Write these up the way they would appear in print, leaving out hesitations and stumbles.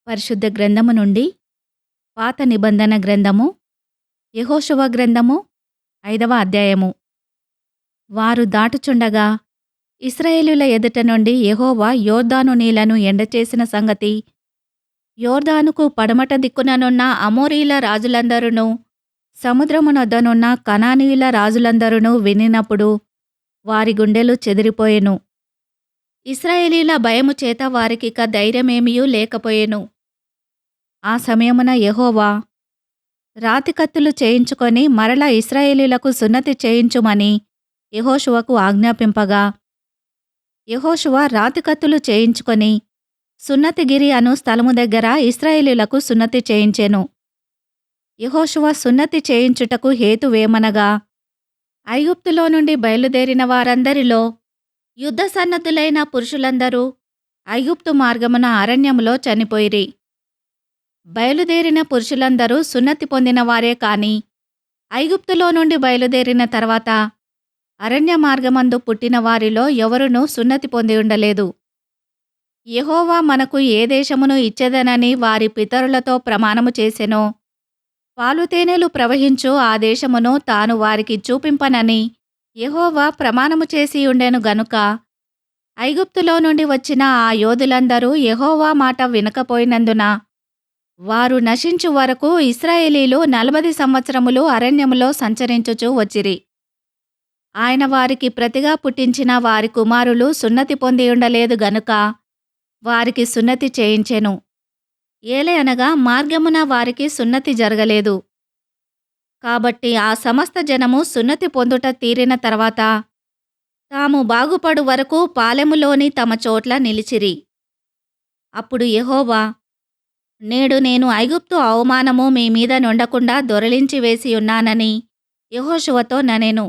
పరిశుద్ధ గ్రంథము నుండి పాత నిబంధన గ్రంథము యెహోషువ గ్రంథము 5వ అధ్యాయము. వారు దాటుచుండగా ఇశ్రాయేలీయుల ఎదుట నుండి యెహోవా యొర్దాను నీళ్లను ఎండచేసిన సంగతి యొర్దానుకు పడమట దిక్కుననున్న అమోరీయుల రాజులందరును సముద్రమునొద్దనున్న కనానీయుల రాజులందరును వినినప్పుడు వారి గుండెలు చెదిరిపోయెను. ఇశ్రాయేలీయుల భయము చేత వారికిక ధైర్యమేమియూ లేకపోయెను. ఆ సమయమున యెహోవా రాతికత్తులు చేయించుకొని మరల ఇశ్రాయేలీయులకు సున్నతి చేయించుమని యెహోషువకు ఆజ్ఞాపింపగా యెహోషువ రాతికత్తులు చేయించుకొని సున్నతిగిరి అను స్థలము దగ్గర ఇశ్రాయేలీయులకు సున్నతి చేయించెను. యెహోషువ సున్నతి చేయించుటకు హేతువేమనగా ఐగుప్తులో నుండి బయలుదేరిన వారందరిలో యుద్ధ సన్నద్ధులైన పురుషులందరూ ఐగుప్తు మార్గమున అరణ్యములో చనిపోయిరి. బయలుదేరిన పురుషులందరూ సున్నతి పొందిన వారే కాని ఐగుప్తులో నుండి బయలుదేరిన తర్వాత అరణ్య మార్గమందు పుట్టిన వారిలో ఎవరునూ సున్నతి పొంది ఉండలేదు. యెహోవా మనకు ఏ దేశమును ఇచ్చెదనని వారి పితరులతో ప్రమాణము చేసెనో పాలుతేనెలు ప్రవహించు ఆ దేశమును తాను వారికి చూపింపనని యెహోవా ప్రమాణము చేసి ఉండెను గనుక ఐగుప్తులో నుండి వచ్చిన ఆ యోధులందరూ యెహోవా మాట వినకపోయినందున వారు నశించు వరకు ఇశ్రాయేలీయులు 40 సంవత్సరములు అరణ్యములో సంచరించుచూ వచ్చిరి. ఆయన వారికి ప్రతిగా పుట్టించిన వారి కుమారులు సున్నతి పొంది ఉండలేదు గనుక వారికి సున్నతి చేయించెను. ఏలయనగా మార్గమున వారికి సున్నతి జరగలేదు. కాబట్టి ఆ సమస్త జనము సున్నతి పొందుట తీరిన తర్వాత తాము బాగుపడు వరకు పాలెములోని తమ చోట్ల నిలిచిరి. అప్పుడు యెహోవా, నేడు నేను ఐగుప్తు అవమానము మీ మీద నుండకుండా దొరలించి వేసి ఉన్నానని యెహోషువతో ననెను.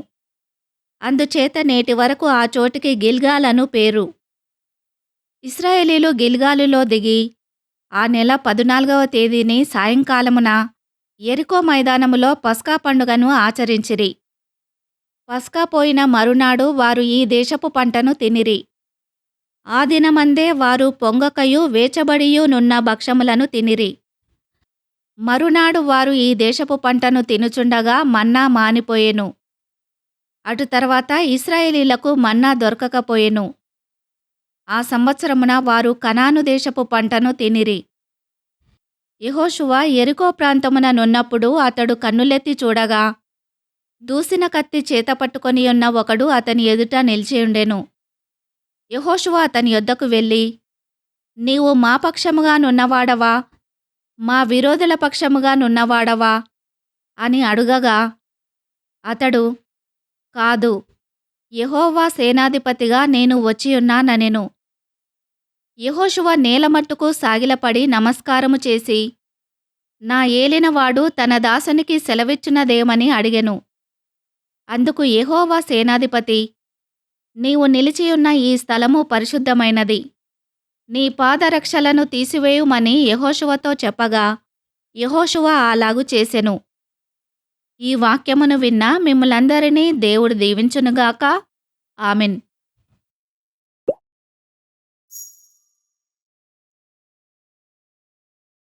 అందుచేత నేటి వరకు ఆ చోటికి గిల్గాల్ అను పేరు. ఇశ్రాయేలీయులు గిల్గాలులో దిగి ఆ నెల 14వ తేదీని సాయంకాలమున యెరికో మైదానములో పస్కా పండుగను ఆచరించిరి. పస్కా పోయిన మరునాడు వారు ఈ దేశపు పంటను తినిరి. ఆ దినమందే వారు పొంగకయు వేచబడియు నున్న భక్షములను తినిరి. మరునాడు వారు ఈ దేశపు పంటను తినుచుండగా మన్నా మానిపోయెను. అటు తర్వాత ఇశ్రాయేలీయులకు మన్నా దొరకకపోయెను. ఆ సంవత్సరమున వారు కనాను దేశపు పంటను తినిరి. యెహోషువ యెరికో ప్రాంతమున నున్నప్పుడు అతడు కన్నులెత్తి చూడగా దూసిన కత్తి చేతపట్టుకొని ఉన్న ఒకడు అతని ఎదుట నిలిచియుండెను. యెహోషువ అతని యొద్దకు వెళ్ళి, నీవు మా పక్షముగా నున్నవాడవా మా విరోధుల పక్షముగా నున్నవాడవా అని అడుగగా అతడు, కాదు, యెహోవా సేనాధిపతిగా నేను వచ్చియున్నాననెను. యెహోషువ నేలమట్టుకు సాగిలపడి నమస్కారము చేసి నా ఏలినవాడు తన దాసునికి సెలవిచ్చునదేమని అడిగెను. అందుకు యెహోవా సేనాధిపతి, నీవు నిలిచియున్న ఈ స్థలము పరిశుద్ధమైనది. నీ పాదరక్షలను తీసివేయుమని యెహోషువతో చెప్పగా యెహోషువ అలాగు చేసెను. ఈ వాక్యమును విన్న మిమ్ములందరినీ దేవుడు దీవించునుగాక. ఆమెన్.